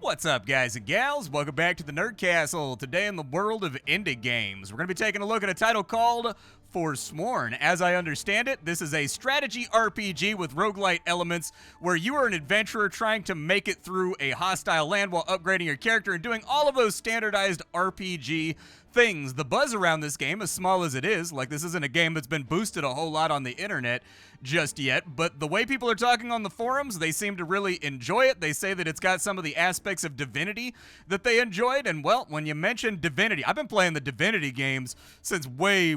What's up, guys and gals? Welcome back to the Nerd Castle. Today in the world of indie games, we're going to be taking a look at a title called Forsworn. As I understand it, this is a strategy RPG with roguelite elements where you are an adventurer trying to make it through a hostile land while upgrading your character and doing all of those standardized RPG things. The buzz around this game, as small as it is, like this isn't a game that's been boosted a whole lot on the internet just yet, but the way people are talking on the forums, they seem to really enjoy it. They say that it's got some of the aspects of Divinity that they enjoyed, and well, when you mention Divinity, I've been playing the Divinity games since way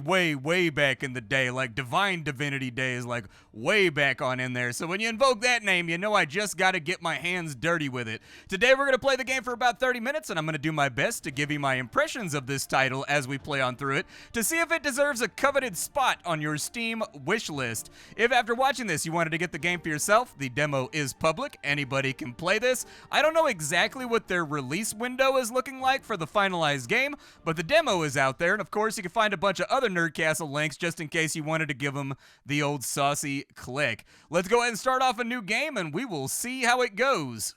back in the day, like Divine Divinity days, like way back on in there. So when you invoke that name, you know I just got to get my hands dirty with it. Today we're going to play the game for about 30 minutes, and I'm going to do my best to give you my impressions of this title as we play on through it to see if it deserves a coveted spot on your Steam wish list. If after watching this you wanted to get the game for yourself, the demo is public. Anybody can play this. I don't know exactly what their release window is looking like for the finalized game, but the demo is out there, and of course you can find a bunch of other Nerd Castle links just in case you wanted to give them the old saucy click. Let's go ahead and start off a new game, and we will see how it goes.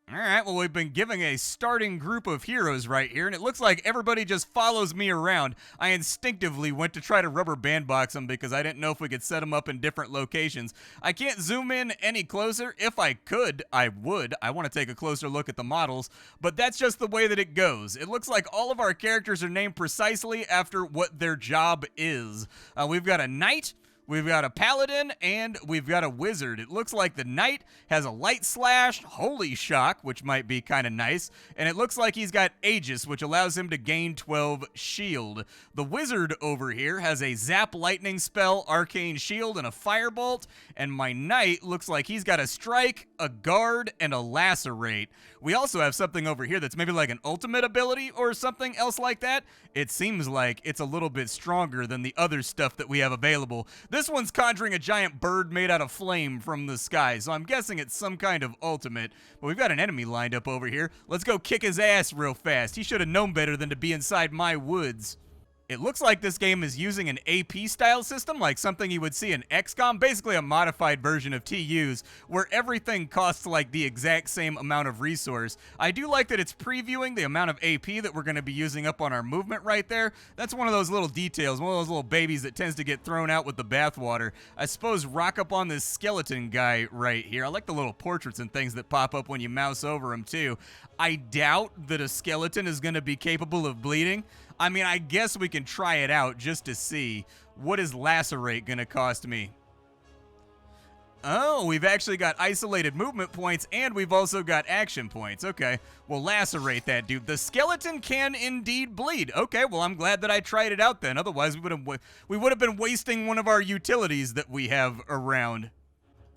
Alright, well, we've been giving a starting group of heroes right here, and it looks like everybody just follows me around. I instinctively went to try to rubber bandbox them because I didn't know if we could set them up in different locations. I can't zoom in any closer. If I could, I would. I want to take a closer look at the models, but that's just the way that it goes. It looks like all of our characters are named precisely after what their job is. We've got a knight, we've got a paladin, and we've got a wizard. It looks like the knight has a light slash, holy shock, which might be kind of nice, and it looks like he's got Aegis, which allows him to gain 12 shield. The wizard over here has a zap lightning spell, arcane shield, and a firebolt, and my knight looks like he's got a strike, a guard, and a lacerate. We also have something over here that's maybe like an ultimate ability or something else like that. It seems like it's a little bit stronger than the other stuff that we have available. This one's conjuring a giant bird made out of flame from the sky, so I'm guessing it's some kind of ultimate. But we've got an enemy lined up over here. Let's go kick his ass real fast. He should have known better than to be inside my woods. It looks like this game is using an AP style system, like something you would see in XCOM, basically a modified version of TUs, where everything costs like the exact same amount of resource. I do like that it's previewing the amount of AP that we're going to be using up on our movement right there. That's one of those little details, one of those little babies that tends to get thrown out with the bathwater. I suppose rock up on this skeleton guy right here. I like the little portraits and things that pop up when you mouse over him too. I doubt that a skeleton is going to be capable of bleeding. I mean, I guess we can try it out just to see. What is lacerate going to cost me? Oh, we've actually got isolated movement points, and we've also got action points. Okay, well, lacerate that dude. The skeleton can indeed bleed. Okay, well, I'm glad that I tried it out then. Otherwise, we would have been wasting one of our utilities that we have around.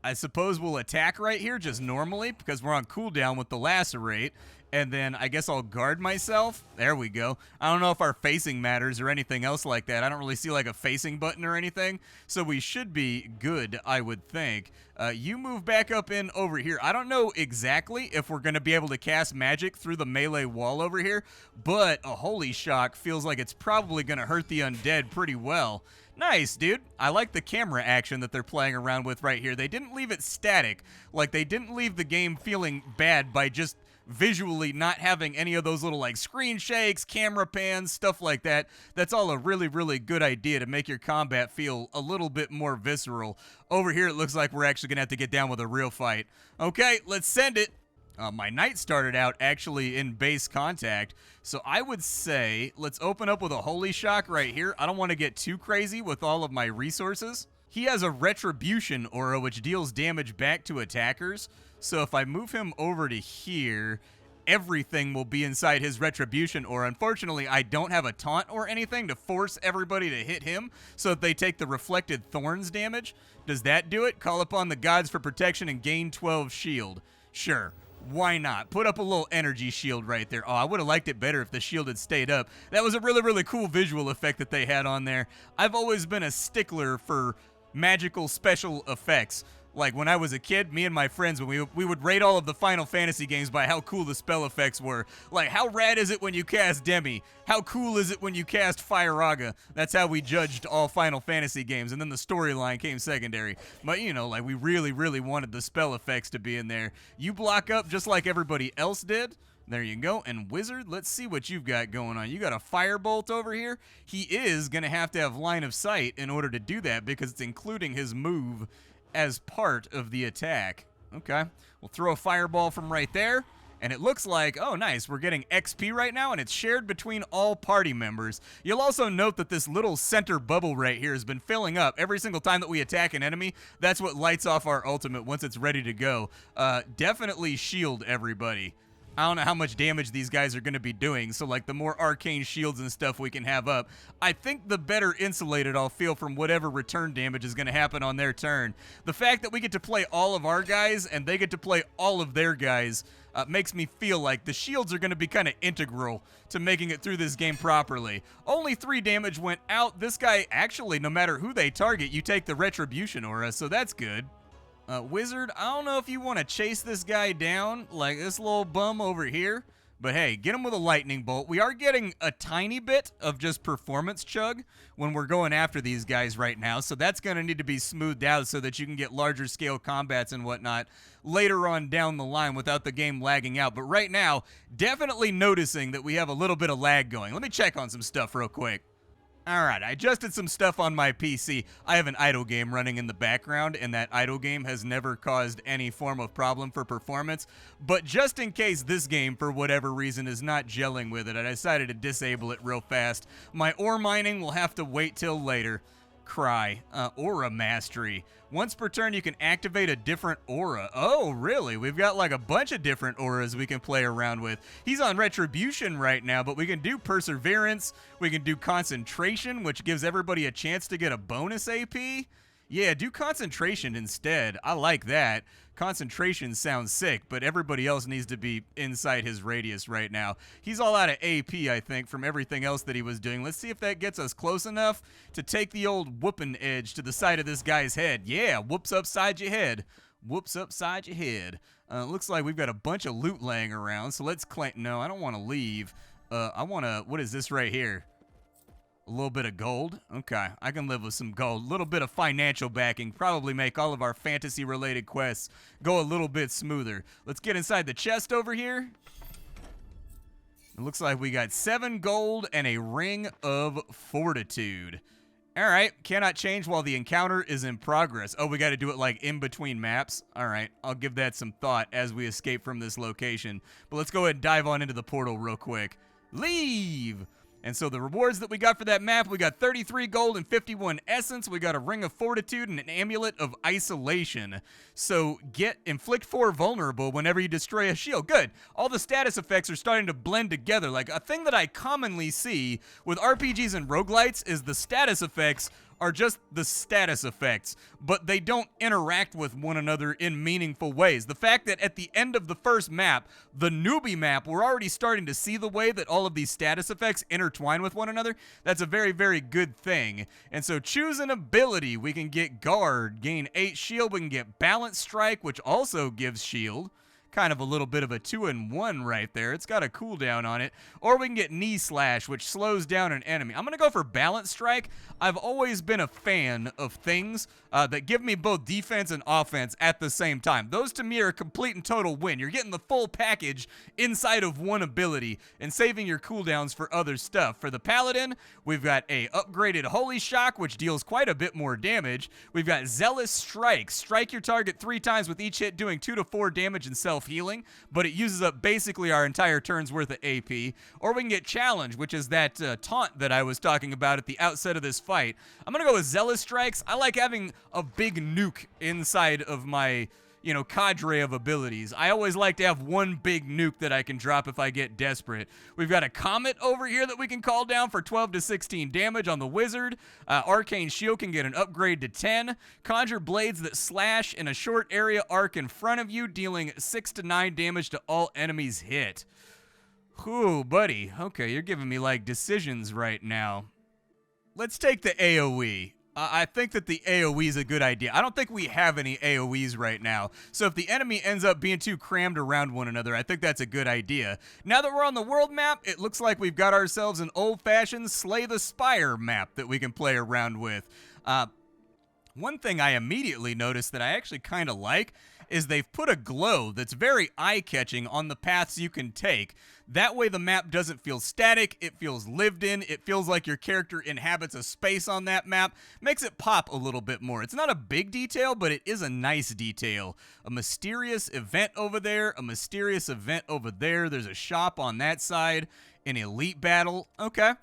I suppose we'll attack right here just normally because we're on cooldown with the lacerate. And then I guess I'll guard myself. There we go. I don't know if our facing matters or anything else like that. I don't really see like a facing button or anything. So we should be good, I would think. You move back up in over here. I don't know exactly if we're going to be able to cast magic through the melee wall over here, but a holy shock feels like it's probably going to hurt the undead pretty well. Nice, dude. I like the camera action that they're playing around with right here. They didn't leave it static. Like, they didn't leave the game feeling bad by just visually not having any of those little like screen shakes, camera pans, stuff like that. That's all a really good idea to make your combat feel a little bit more visceral. Over here it looks like we're actually gonna have to get down with a real fight. Okay, let's send it. My knight started out actually in base contact, so I would say let's open up with a holy shock right here. I don't want to get too crazy with all of my resources. He has a retribution aura which deals damage back to attackers. So if I move him over to here, everything will be inside his retribution aura. Unfortunately, I don't have a taunt or anything to force everybody to hit him so that they take the reflected thorns damage. Does that do it? Call upon the gods for protection and gain 12 shield. Sure. Why not? Put up a little energy shield right there. Oh, I would have liked it better if the shield had stayed up. That was a really cool visual effect that they had on there. I've always been a stickler for magical special effects. Like, when I was a kid, me and my friends, when we would rate all of the Final Fantasy games by how cool the spell effects were. Like, how rad is it when you cast Demi? How cool is it when you cast Firaga? That's how we judged all Final Fantasy games, and then the storyline came secondary. But, you know, like, we really, really wanted the spell effects to be in there. You block up just like everybody else did. There you go. And Wizard, let's see what you've got going on. You got a Firebolt over here. He is going to have line of sight in order to do that because it's including his move as part of the attack. Okay, we'll throw a fireball from right there, and it looks like, oh nice, we're getting XP right now, and it's shared between all party members. You'll also note that this little center bubble right here has been filling up every single time that we attack an enemy. That's what lights off our ultimate once it's ready to go. Definitely shield everybody. I don't know how much damage these guys are going to be doing, so like the more arcane shields and stuff we can have up, I think the better insulated I'll feel from whatever return damage is going to happen on their turn. The fact that we get to play all of our guys and they get to play all of their guys makes me feel like the shields are going to be kind of integral to making it through this game properly. Only 3 damage went out. This guy, actually, no matter who they target, you take the Retribution Aura, so that's good. Wizard, I don't know if you want to chase this guy down, like this little bum over here, but hey, get him with a lightning bolt. We are getting a tiny bit of just performance chug when we're going after these guys right now, so that's going to need to be smoothed out so that you can get larger scale combats and whatnot later on down the line without the game lagging out. But right now, definitely noticing that we have a little bit of lag going. Let me check on some stuff real quick. Alright, I adjusted some stuff on my PC. I have an idle game running in the background, and that idle game has never caused any form of problem for performance. But just in case this game, for whatever reason, is not gelling with it, I decided to disable it real fast. My ore mining will have to wait till later. Cry. Aura Mastery. Once per turn, you can activate a different aura. Oh, really? We've got like a bunch of different auras we can play around with. He's on Retribution right now, but we can do Perseverance. We can do Concentration, which gives everybody a chance to get a bonus AP. Yeah, do Concentration instead. I like that. Concentration sounds sick, but everybody else needs to be inside his radius right now. He's all out of AP, I think, from everything else that he was doing. Let's see if that gets us close enough to take the old whooping edge to the side of this guy's head. Yeah, whoops upside your head. Whoops upside your head. Looks like we've got a bunch of loot laying around, so let's claim... No, I don't want to leave. I want to... What is this right here? A little bit of gold. Okay, I can live with some gold. A little bit of financial backing. Probably make all of our fantasy-related quests go a little bit smoother. Let's get inside the chest over here. It looks like we got 7 gold and a Ring of Fortitude. All right, cannot change while the encounter is in progress. Oh, we got to do it like in between maps. All right, I'll give that some thought as we escape from this location. But let's go ahead and dive on into the portal real quick. Leave! And so the rewards that we got for that map, we got 33 gold and 51 essence. We got a Ring of Fortitude and an Amulet of Isolation. So inflict 4 vulnerable whenever you destroy a shield. Good. All the status effects are starting to blend together. Like a thing that I commonly see with RPGs and roguelites is the status effects are just the status effects, but they don't interact with one another in meaningful ways. The fact that at the end of the first map, the newbie map, we're already starting to see the way that all of these status effects intertwine with one another, that's a very, very good thing. And so choose an ability. We can get Guard, gain 8 shield. We can get Balance Strike, which also gives shield. Kind of a little bit of a 2-in-1 right there. It's got a cooldown on it. Or we can get Knee Slash, which slows down an enemy. I'm going to go for Balance Strike. I've always been a fan of things that give me both defense and offense at the same time. Those to me are a complete and total win. You're getting the full package inside of one ability and saving your cooldowns for other stuff. For the Paladin, we've got a upgraded Holy Shock, which deals quite a bit more damage. We've got Zealous Strike. Strike your target 3 times with each hit, doing 2 to 4 damage and self-healing, but it uses up basically our entire turn's worth of AP. Or we can get Challenge, which is that taunt that I was talking about at the outset of this fight. I'm going to go with Zealous Strikes. I like having a big nuke inside of my, cadre of abilities. I always like to have one big nuke that I can drop if I get desperate. We've got a Comet over here that we can call down for 12 to 16 damage on the Wizard. Arcane Shield can get an upgrade to 10. Conjure Blades that slash in a short area arc in front of you, dealing 6 to 9 damage to all enemies hit. Whew, buddy. Okay, you're giving me, decisions right now. Let's take the AoE. I think that the AoE is a good idea. I don't think we have any AoEs right now. So if the enemy ends up being too crammed around one another, I think that's a good idea. Now that we're on the world map, it looks like we've got ourselves an old-fashioned Slay the Spire map that we can play around with. One thing I immediately noticed that I actually kind of like is they've put a glow that's very eye-catching on the paths you can take. That way the map doesn't feel static, it feels lived in, it feels like your character inhabits a space on that map, makes it pop a little bit more. It's not a big detail, but it is a nice detail. A mysterious event over there, a mysterious event over there, there's a shop on that side, an elite battle, okay.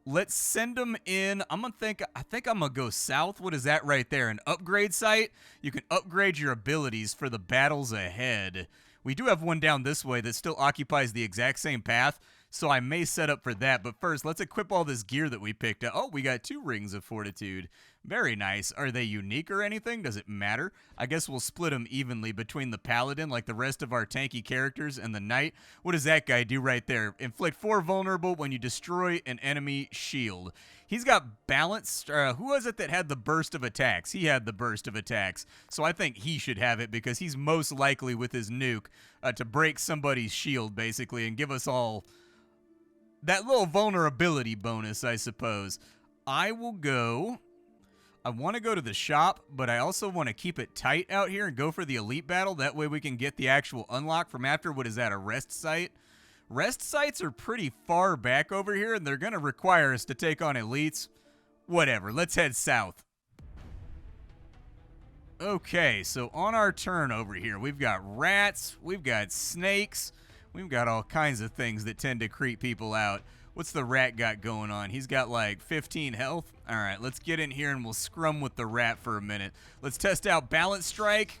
Let's send them in. I think I'm gonna go south. What is that right there? An upgrade site? You can upgrade your abilities for the battles ahead. We do have one down this way that still occupies the exact same path, so I may set up for that. But first, let's equip all this gear that we picked up. Oh, we got 2 rings of fortitude. Very nice. Are they unique or anything? Does it matter? I guess we'll split them evenly between the paladin, like the rest of our tanky characters, and the knight. What does that guy do right there? Inflict 4 vulnerable when you destroy an enemy shield. He's got balanced. Who was it that had the burst of attacks? He had the burst of attacks. So I think he should have it because he's most likely with his nuke to break somebody's shield, basically, and give us all that little vulnerability bonus, I suppose. I will go. I want to go to the shop, but I also want to keep it tight out here and go for the elite battle. That way we can get the actual unlock from after. What is that, a rest site? Rest sites are pretty far back over here, and they're going to require us to take on elites. Whatever, let's head south. Okay, so on our turn over here, we've got rats, we've got snakes, we've got all kinds of things that tend to creep people out. What's the rat got going on? He's got like 15 health. All right, let's get in here and we'll scrum with the rat for a minute. Let's test out Balance Strike.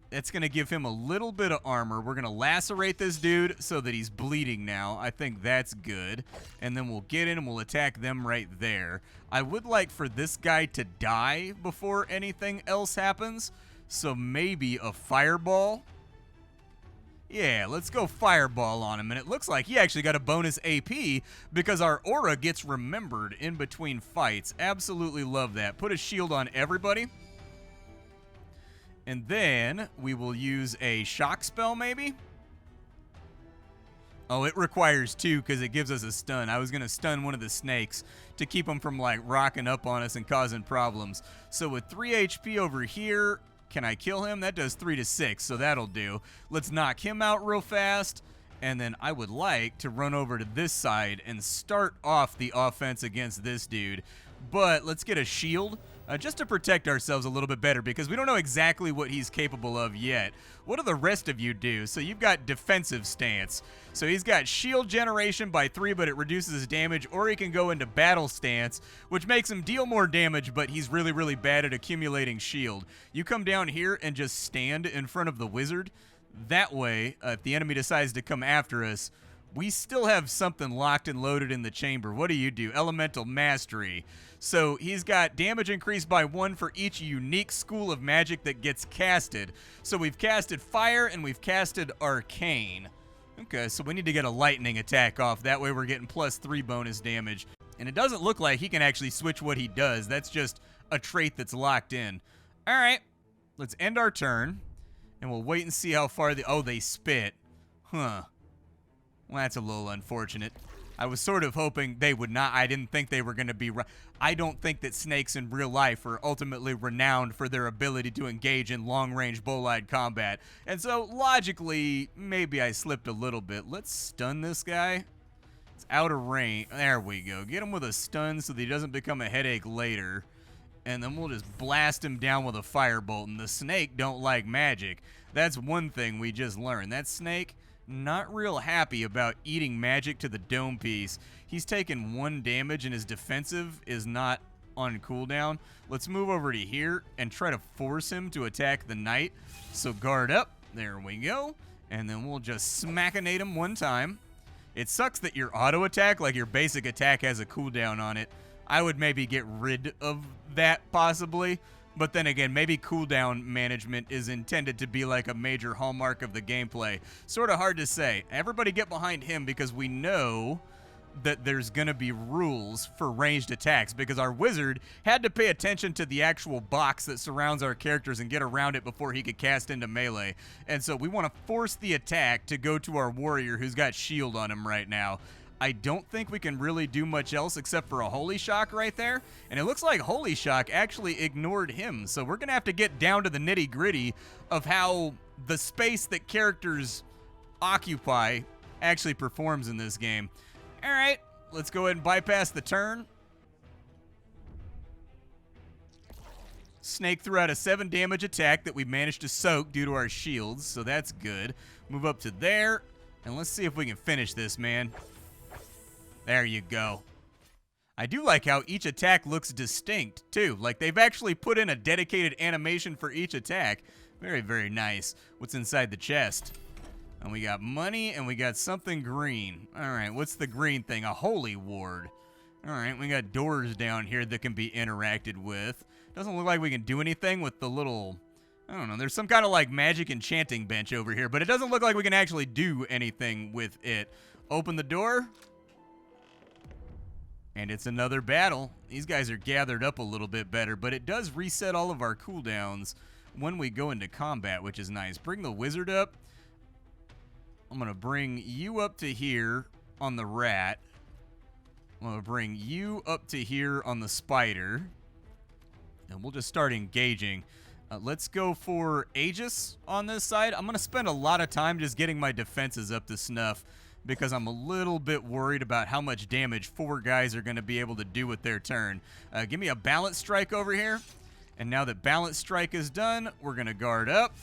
That's going to give him a little bit of armor. We're going to lacerate this dude so that he's bleeding now. I think that's good. And then we'll get in and we'll attack them right there. I would like for this guy to die before anything else happens. So maybe a fireball. Yeah, let's go fireball on him. And it looks like he actually got a bonus AP because our aura gets remembered in between fights. Absolutely love that. Put a shield on everybody. And then we will use a shock spell maybe. Oh, it requires 2 because it gives us a stun. I was going to stun one of the snakes to keep them from like rocking up on us and causing problems. So with 3 HP over here, can I kill him? That does 3 to 6, so that'll do. Let's knock him out real fast. And then I would like to run over to this side and start off the offense against this dude. But let's get a shield just to protect ourselves a little bit better because we don't know exactly what he's capable of yet. What do the rest of you do? So you've got defensive stance. So he's got shield generation by 3, but it reduces his damage, or he can go into battle stance, which makes him deal more damage, but he's really, really bad at accumulating shield. You come down here and just stand in front of the wizard. That way, if the enemy decides to come after us, we still have something locked and loaded in the chamber. What do you do? Elemental Mastery. So he's got damage increased by 1 for each unique school of magic that gets casted. So we've casted Fire and we've casted Arcane. Okay, so we need to get a lightning attack off. That way we're getting +3 bonus damage. And it doesn't look like he can actually switch what he does. That's just a trait that's locked in. All right, let's end our turn. And we'll wait and see how far oh, they spit. Huh. Well, that's a little unfortunate. I was sort of hoping they would not. I didn't think they were going to be. I don't think that snakes in real life are ultimately renowned for their ability to engage in long-range bolide combat. And so, logically, maybe I slipped a little bit. Let's stun this guy. It's out of range. There we go. Get him with a stun so that he doesn't become a headache later. And then we'll just blast him down with a firebolt. And the snake don't like magic. That's one thing we just learned. That snake, not real happy about eating magic to the dome piece. He's taken 1 damage and his defensive is not on cooldown. Let's move over to here and try to force him to attack the knight. So guard up. There we go. And then we'll just smackinate him 1 time. It sucks that your auto attack, like your basic attack, has a cooldown on it. I would maybe get rid of that possibly. But then again, maybe cooldown management is intended to be like a major hallmark of the gameplay. Sort of hard to say. Everybody get behind him because we know that there's going to be rules for ranged attacks, because our wizard had to pay attention to the actual box that surrounds our characters and get around it before he could cast into melee. And so we want to force the attack to go to our warrior who's got shield on him right now. I don't think we can really do much else except for a Holy Shock right there. And it looks like Holy Shock actually ignored him. So we're going to have to get down to the nitty-gritty of how the space that characters occupy actually performs in this game. All right, let's go ahead and bypass the turn. Snake threw out a 7 damage attack that we managed to soak due to our shields, so that's good. Move up to there, and let's see if we can finish this, man. There you go. I do like how each attack looks distinct, too. Like, they've actually put in a dedicated animation for each attack. Very, very nice. What's inside the chest? And we got money, and we got something green. All right, what's the green thing? A holy ward. All right, we got doors down here that can be interacted with. Doesn't look like we can do anything with the little... I don't know, there's some kind of like magic enchanting bench over here, but it doesn't look like we can actually do anything with it. Open the door. And it's another battle. These guys are gathered up a little bit better, but it does reset all of our cooldowns when we go into combat, which is nice. Bring the wizard up. I'm going to bring you up to here on the rat. I'm going to bring you up to here on the spider. And we'll just start engaging. Let's go for Aegis on this side. I'm going to spend a lot of time just getting my defenses up to snuff because I'm a little bit worried about how much damage 4 guys are going to be able to do with their turn. Give me a balance strike over here. And now that balance strike is done, we're going to guard up.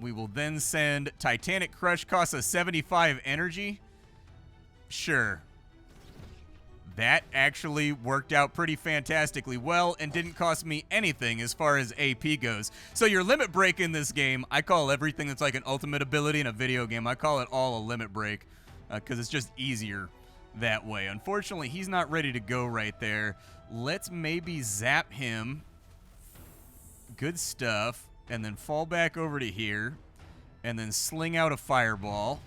We will then send Titanic Crush, costs us 75 energy. Sure. That actually worked out pretty fantastically well and didn't cost me anything as far as AP goes. So your limit break in this game, I call everything that's like an ultimate ability in a video game, I call it all a limit break because it's just easier that way. Unfortunately, he's not ready to go right there. Let's maybe zap him. Good stuff. And then fall back over to here. And then sling out a fireball.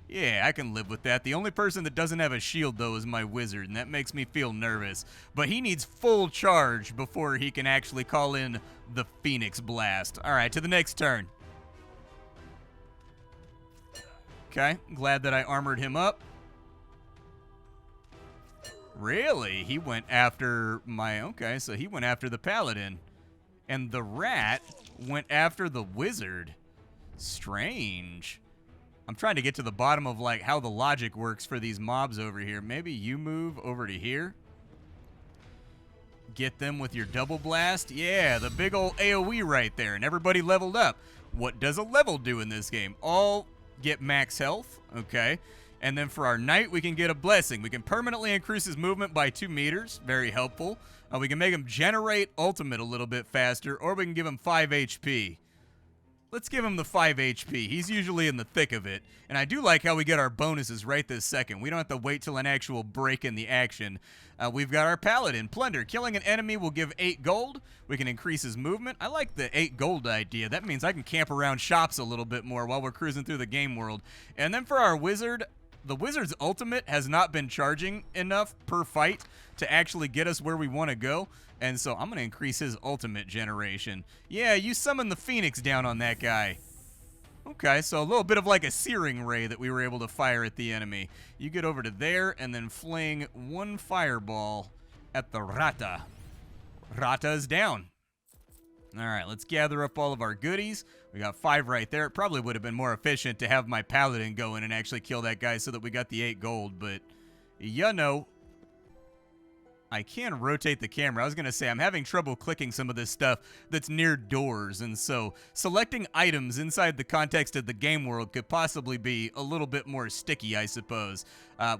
Yeah, I can live with that. The only person that doesn't have a shield, though, is my wizard, and that makes me feel nervous. But he needs full charge before he can actually call in the Phoenix Blast. All right, to the next turn. Okay, glad that I armored him up. Really? He went after my... Okay, so he went after the paladin. And the rat went after the wizard. Strange. I'm trying to get to the bottom of like how the logic works for these mobs over here. Maybe you move over to here. Get them with your double blast. Yeah, the big old AoE right there. And everybody leveled up. What does a level do in this game? All get max health. Okay. And then for our knight, we can get a blessing. We can permanently increase his movement by 2 meters. Very helpful. We can make him generate ultimate a little bit faster, or we can give him 5 HP. Let's give him the 5 HP. He's usually in the thick of it. And I do like how we get our bonuses right this second. We don't have to wait till an actual break in the action. We've got our Paladin. Plunder. Killing an enemy will give 8 gold. We can increase his movement. I like the 8 gold idea. That means I can camp around shops a little bit more while we're cruising through the game world. And then for our wizard... The wizard's ultimate has not been charging enough per fight to actually get us where we want to go. And so I'm going to increase his ultimate generation. Yeah, you summon the Phoenix down on that guy. Okay, so a little bit of like a searing ray that we were able to fire at the enemy. You get over to there and then fling 1 fireball at the Rata. Rata is down. All right, let's gather up all of our goodies. We got 5 right there. It probably would have been more efficient to have my paladin go in and actually kill that guy so that we got the 8 gold, but you know, I can rotate the camera. I was going to say I'm having trouble clicking some of this stuff that's near doors, and so selecting items inside the context of the game world could possibly be a little bit more sticky, I suppose.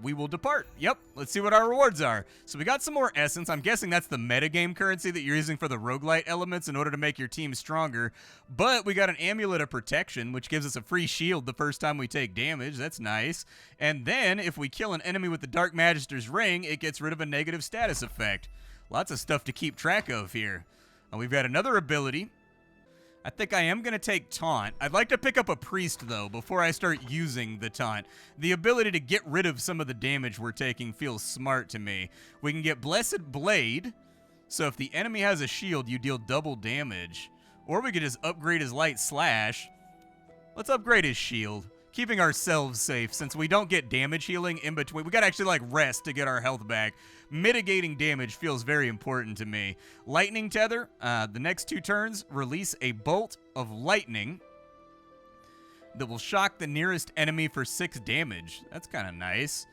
We will depart. Yep, let's see what our rewards are. So we got some more essence. I'm guessing that's the metagame currency that you're using for the roguelite elements in order to make your team stronger. But we got an amulet of protection, which gives us a free shield the first time we take damage. That's nice. And then if we kill an enemy with the Dark Magister's ring, it gets rid of a negative status effect. Lots of stuff to keep track of here. We've got another ability. I think I am going to take Taunt. I'd like to pick up a Priest, though, before I start using the Taunt. The ability to get rid of some of the damage we're taking feels smart to me. We can get Blessed Blade, so if the enemy has a shield, you deal double damage. Or we could just upgrade his Light Slash. Let's upgrade his shield, keeping ourselves safe since we don't get damage healing in between. We got to actually, like, rest to get our health back. Mitigating damage feels very important to me. Lightning Tether, the next 2 turns, release a bolt of lightning that will shock the nearest enemy for 6 damage. That's kind of nice.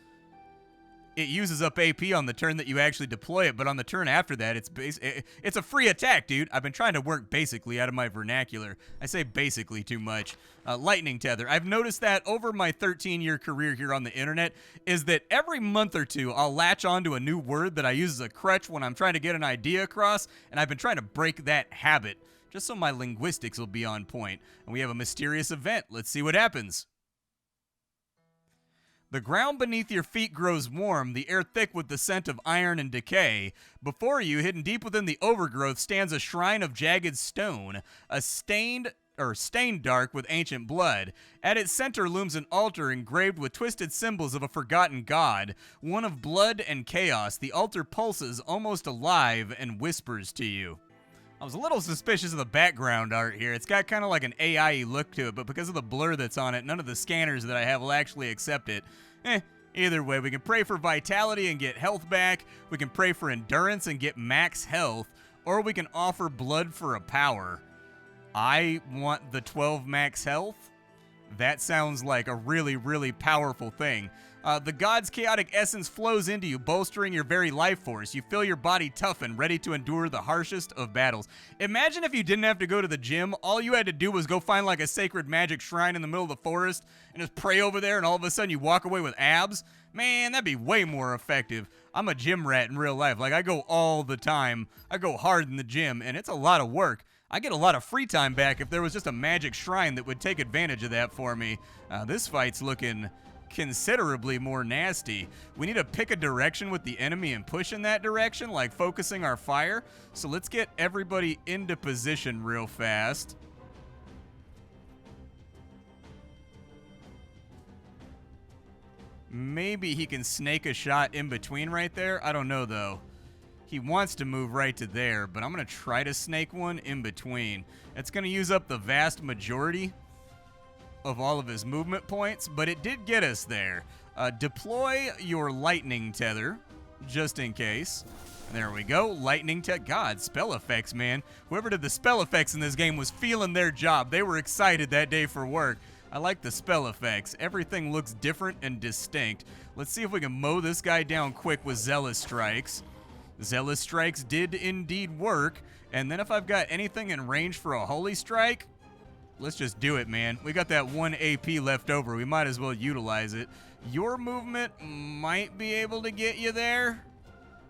It uses up AP on the turn that you actually deploy it, but on the turn after that, it's a free attack, dude. I've been trying to work basically out of my vernacular. I say basically too much. Lightning Tether. I've noticed that over my 13-year career here on the internet is that every month or two, I'll latch onto a new word that I use as a crutch when I'm trying to get an idea across, and I've been trying to break that habit just so my linguistics will be on point. And we have a mysterious event. Let's see what happens. The ground beneath your feet grows warm, the air thick with the scent of iron and decay. Before you, hidden deep within the overgrowth, stands a shrine of jagged stone, stained dark with ancient blood. At its center looms an altar engraved with twisted symbols of a forgotten god, one of blood and chaos. The altar pulses, almost alive, and whispers to you. I was a little suspicious of the background art here. It's got kind of like an AI look to it, but because of the blur that's on it, none of the scanners that I have will actually accept it. Either way, we can pray for vitality and get health back, we can pray for endurance and get max health, or we can offer blood for a power. I want the 12 max health. That sounds like a really, really powerful thing. The god's chaotic essence flows into you, bolstering your very life force. You feel your body toughen, ready to endure the harshest of battles. Imagine if you didn't have to go to the gym. All you had to do was go find like a sacred magic shrine in the middle of the forest and just pray over there, and all of a sudden you walk away with abs. Man, that'd be way more effective. I'm a gym rat in real life. Like, I go all the time. I go hard in the gym, and it's a lot of work. I get a lot of free time back if there was just a magic shrine that would take advantage of that for me. This fight's looking considerably more nasty. We need to pick a direction with the enemy and push in that direction, like focusing our fire. So let's get everybody into position real fast. Maybe he can snake a shot in between right there. I don't know, though. He wants to move right to there, but I'm going to try to snake one in between. It's going to use up the vast majority of all of his movement points, but it did get us there. Deploy your lightning tether, just in case. There we go. Lightning tether. God, spell effects, man. Whoever did the spell effects in this game was feeling their job. They were excited that day for work. I like the spell effects. Everything looks different and distinct. Let's see if we can mow this guy down quick with Zealous Strikes. Zealous Strikes did indeed work. And then if I've got anything in range for a Holy Strike, let's just do it, man. We got that 1 AP left over. We might as well utilize it. Your movement might be able to get you there.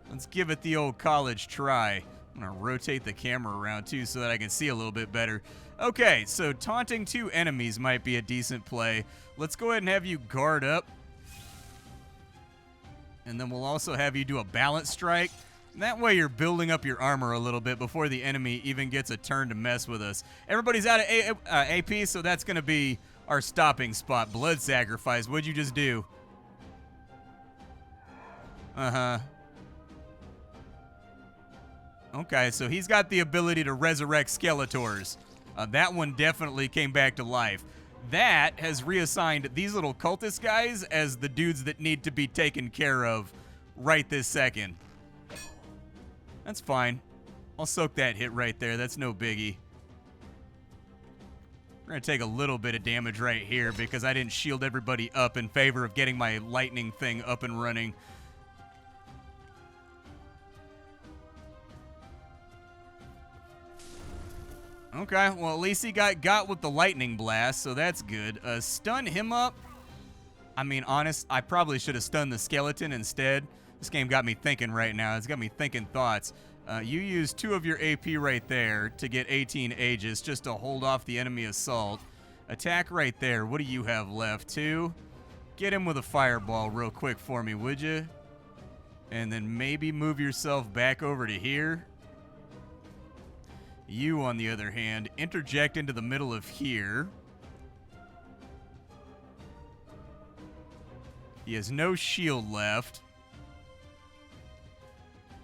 Let's give it the old college try. I'm going to rotate the camera around, too, so that I can see a little bit better. Okay, so taunting 2 enemies might be a decent play. Let's go ahead and have you guard up. And then we'll also have you do a balance strike. That way you're building up your armor a little bit before the enemy even gets a turn to mess with us. Everybody's out of AP, so that's going to be our stopping spot. Blood sacrifice. What'd you just do? Uh-huh. Okay, so he's got the ability to resurrect Skeletors. That one definitely came back to life. That has reassigned these little cultist guys as the dudes that need to be taken care of right this second. That's fine. I'll soak that hit right there. That's no biggie. We're going to take a little bit of damage right here because I didn't shield everybody up in favor of getting my lightning thing up and running. Okay, well, at least he got with the lightning blast, so that's good. Stun him up. I mean, honest, I probably should have stunned the skeleton instead. This game got me thinking right now. It's got me thinking thoughts. You use 2 of your AP right there to get 18 Aegis just to hold off the enemy assault. Attack right there. What do you have left? 2? Get him with a fireball real quick for me, would you? And then maybe move yourself back over to here. You, on the other hand, interject into the middle of here. He has no shield left.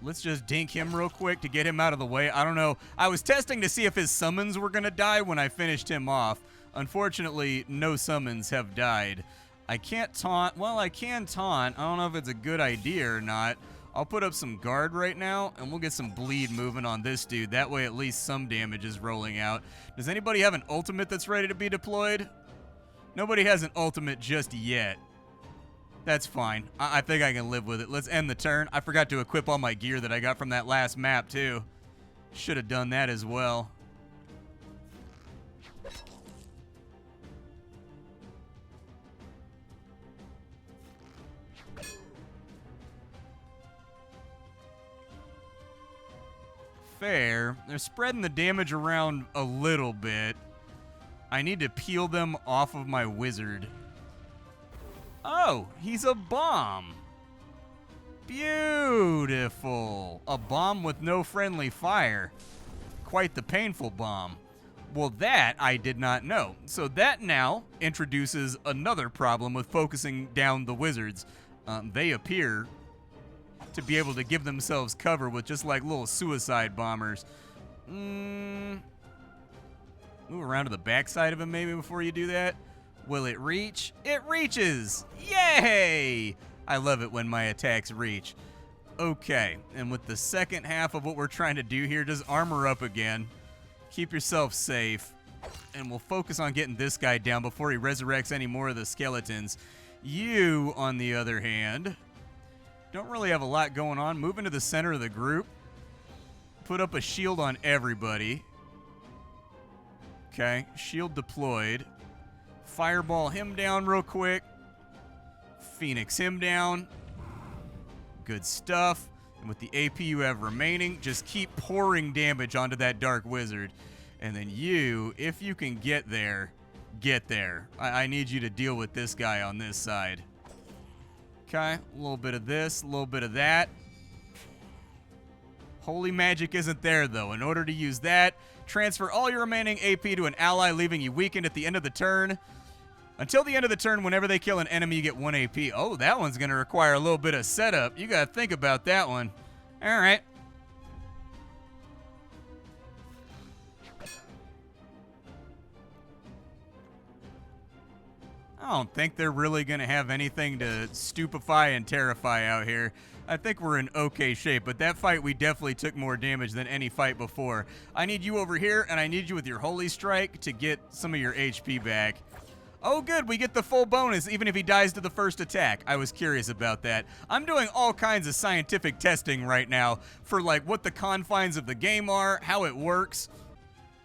Let's just dink him real quick to get him out of the way. I don't know. I was testing to see if his summons were going to die when I finished him off. Unfortunately, no summons have died. I can't taunt. Well, I can taunt. I don't know if it's a good idea or not. I'll put up some guard right now, and we'll get some bleed moving on this dude. That way, at least some damage is rolling out. Does anybody have an ultimate that's ready to be deployed? Nobody has an ultimate just yet. That's fine. I think I can live with it. Let's end the turn. I forgot to equip all my gear that I got from that last map, too. Should have done that as well. Fair. They're spreading the damage around a little bit. I need to peel them off of my wizard. Oh, he's a bomb. Beautiful. A bomb with no friendly fire. Quite the painful bomb. Well, that I did not know. So that now introduces another problem with focusing down the wizards. They appear to be able to give themselves cover with just like little suicide bombers. Move around to the backside of him maybe before you do that. Will it reach? It reaches! Yay! I love it when my attacks reach. Okay, and with the second half of what we're trying to do here, just armor up again. Keep yourself safe. And we'll focus on getting this guy down before he resurrects any more of the skeletons. You, on the other hand, don't really have a lot going on. Move into the center of the group. Put up a shield on everybody. Okay, shield deployed. Fireball him down real quick. Phoenix him down. Good stuff. And with the AP you have remaining, just keep pouring damage onto that Dark Wizard. And then you, if you can get there, get there. I need you to deal with this guy on this side. Okay, a little bit of this, a little bit of that. Holy magic isn't there, though. In order to use that, transfer all your remaining AP to an ally, leaving you weakened at the end of the turn. Until the end of the turn, whenever they kill an enemy, you get 1 AP. Oh, that one's going to require a little bit of setup. You got to think about that one. All right. I don't think they're really going to have anything to stupefy and terrify out here. I think we're in okay shape, but that fight we definitely took more damage than any fight before. I need you over here, and I need you with your Holy Strike to get some of your HP back. Oh, good, we get the full bonus even if he dies to the first attack. I was curious about that. I'm doing all kinds of scientific testing right now for, like, what the confines of the game are, how it works.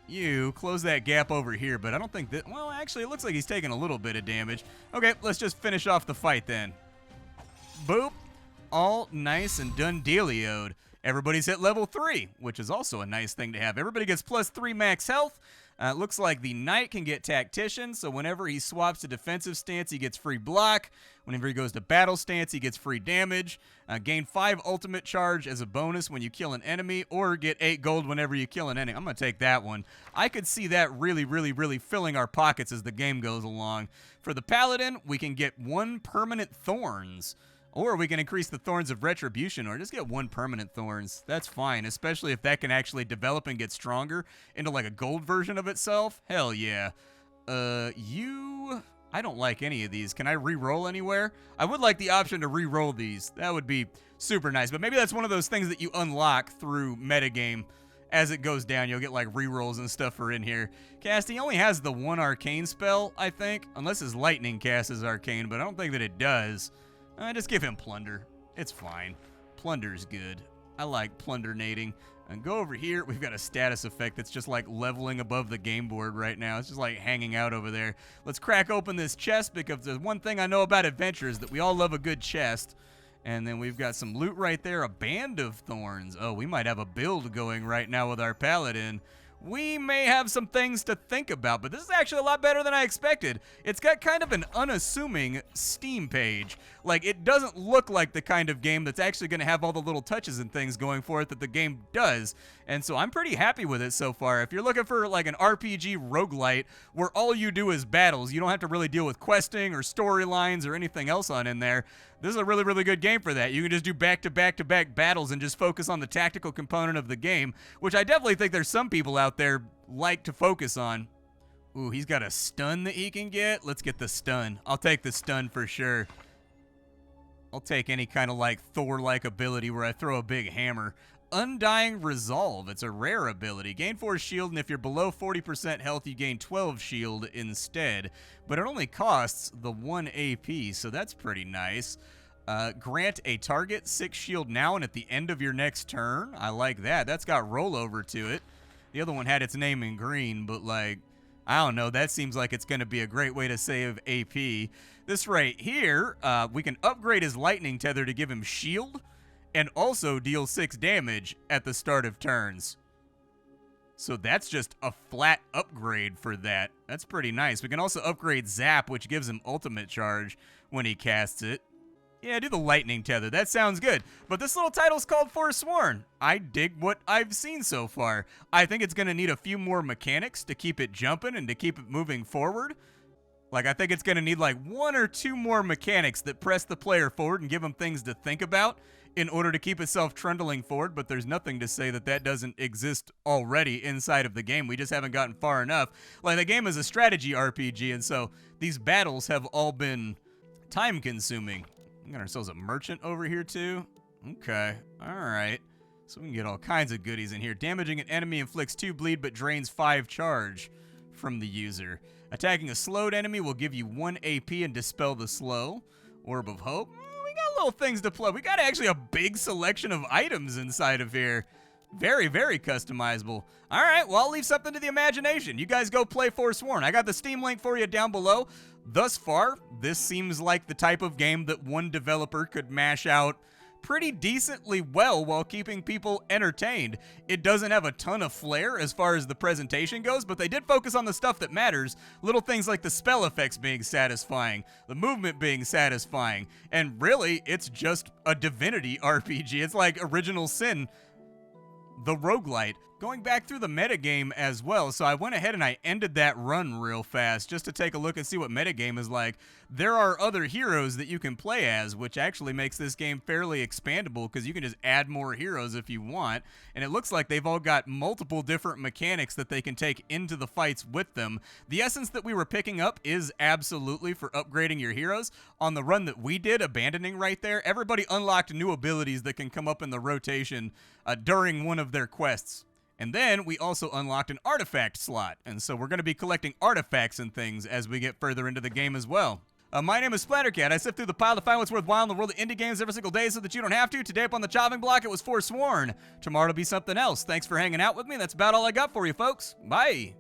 You close that gap over here, but I don't think that... Well, actually, it looks like he's taking a little bit of damage. Okay, let's just finish off the fight then. Boop. All nice and done dealioed. Everybody's hit level 3, which is also a nice thing to have. Everybody gets +3 max health. It looks like the Knight can get Tactician, so whenever he swaps to defensive stance, he gets free block. Whenever he goes to battle stance, he gets free damage. Gain 5 ultimate charge as a bonus when you kill an enemy, or get 8 gold whenever you kill an enemy. I'm going to take that one. I could see that really filling our pockets as the game goes along. For the Paladin, we can get 1 permanent Thorns. Or we can increase the Thorns of Retribution, or just get 1 permanent Thorns. That's fine, especially if that can actually develop and get stronger into like a gold version of itself. Hell yeah. I don't like any of these. Can I re-roll anywhere? I would like the option to re-roll these. That would be super nice, but maybe that's one of those things that you unlock through metagame. As it goes down, you'll get like re-rolls and stuff for in here. Casting only has the 1 arcane spell, I think, unless his lightning cast is arcane, but I don't think that it does. Just give him Plunder. It's fine. Plunder's good. I like plundernating. And go over here. We've got a status effect that's just like leveling above the game board right now. It's just like hanging out over there. Let's crack open this chest, because there's one thing I know about adventures, that we all love a good chest. And then we've got some loot right there. A Band of Thorns. Oh, we might have a build going right now with our Paladin. we may have some things to think about, but this is actually a lot better than I expected. It's got kind of an unassuming Steam page. Like, it doesn't look like the kind of game that's actually going to have all the little touches and things going for it that the game does, and so I'm pretty happy with it so far. If you're looking for like an RPG roguelite where all you do is battles, you don't have to really deal with questing or storylines or anything else on in there, this is a really, really good game for that. You can just do back-to-back-to-back battles and just focus on the tactical component of the game, which I definitely think there's some people out there like to focus on. Ooh, he's got a stun that he can get. Let's get the stun. I'll take the stun for sure. I'll take any kind of like Thor-like ability where I throw a big hammer. Undying Resolve. It's a rare ability. Gain 4 shield, and if you're below 40% health, you gain 12 shield instead. But it only costs the 1 AP, so that's pretty nice. Grant a target 6 shield now and at the end of your next turn. I like that. That's got rollover to it. The other one had its name in green, but like, I don't know. That seems like it's going to be a great way to save AP. This right here, we can upgrade his lightning tether to give him shield and also deal 6 damage at the start of turns. So that's just a flat upgrade for that. That's pretty nice. We can also upgrade Zap, which gives him ultimate charge when he casts it. Yeah, do the lightning tether. That sounds good. But this little title's called Forsworn. I dig what I've seen so far. I think it's going to need a few more mechanics to keep it jumping and to keep it moving forward. Like, I think it's going to need like 1 or 2 more mechanics that press the player forward and give them things to think about in order to keep itself trundling forward, but there's nothing to say that that doesn't exist already inside of the game. We just haven't gotten far enough. Like, the game is a strategy RPG, and so these battles have all been time-consuming. We got ourselves a merchant over here, too. Okay, all right. So we can get all kinds of goodies in here. Damaging an enemy inflicts 2 bleed, but drains 5 charge from the user. Attacking a slowed enemy will give you 1 AP and dispel the slow. Orb of Hope. We got little things to play. We got actually a big selection of items inside of here. Very, very customizable. All right, well, I'll leave something to the imagination. You guys go play Forsworn. I got the Steam link for you down below. Thus far, this seems like the type of game that one developer could mash out pretty decently well while keeping people entertained. It doesn't have a ton of flair as far as the presentation goes, but they did focus on the stuff that matters. Little things like the spell effects being satisfying, the movement being satisfying, and really, it's just a Divinity RPG. It's like Original Sin, the roguelite. Going back through the metagame as well, so I went ahead and I ended that run real fast just to take a look and see what metagame is like. There are other heroes that you can play as, which actually makes this game fairly expandable because you can just add more heroes if you want, and it looks like they've all got multiple different mechanics that they can take into the fights with them. The essence that we were picking up is absolutely for upgrading your heroes. On the run that we did, abandoning right there, everybody unlocked new abilities that can come up in the rotation during one of their quests. And then we also unlocked an artifact slot, and so we're going to be collecting artifacts and things as we get further into the game as well. My name is Splattercat. I sift through the pile to find what's worthwhile in the world of indie games every single day so that you don't have to. Today up on the chopping block, it was Forsworn. Tomorrow it'll be something else. Thanks for hanging out with me. That's about all I got for you, folks. Bye.